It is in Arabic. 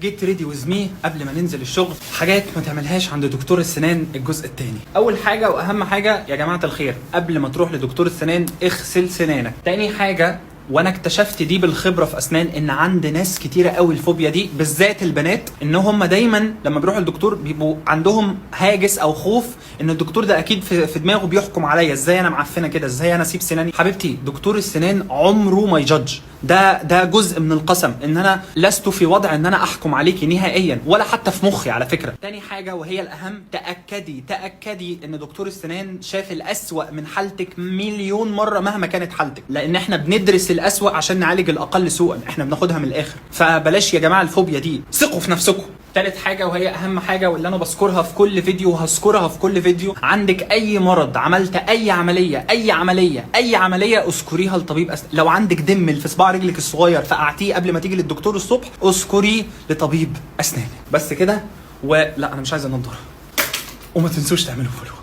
جيت ريدي ويز مي قبل ما ننزل الشغل. حاجات ما تعملهاش عند دكتور السنان الجزء الثاني. اول حاجه واهم حاجه يا جماعه الخير، قبل ما تروح لدكتور السنان اغسل سنانك. تاني حاجه، وانا اكتشفت دي بالخبره في اسنان، ان عند ناس كتيره قوي الفوبيا دي، بالذات البنات، ان هم دايما لما بيروحوا للدكتور بيبقوا عندهم هاجس او خوف ان الدكتور ده اكيد في دماغه بيحكم عليا، ازاي انا معفنه كده، ازاي انا اسيب سناني. حبيبتي دكتور السنان عمره ما يجادج، ده جزء من القسم، ان انا لست في وضع ان انا احكم عليكي نهائيا، ولا حتى في مخي على فكره. تاني حاجه وهي الاهم، تاكدي ان دكتور السنان شاف الاسوأ من حالتك مليون مره مهما كانت حالتك، لان احنا بندرس الاسوأ عشان نعالج الاقل سوءا، احنا بناخدها من الاخر. فبلاش يا جماعه الفوبيا دي، ثقوا في نفسكم. تالت حاجه وهي اهم حاجه واللي انا بذكرها في كل فيديو وهذكرها في كل فيديو، عندك اي مرض، عملت اي عمليه اذكريها لطبيب اسنان. لو عندك دم في صباع رجلك الصغير فقعتيه قبل ما تيجي للدكتور الصبح، اذكريه لطبيب اسنان. بس كده. ولا انا مش عايز انضر. وما تنسوش تعملوا فولو.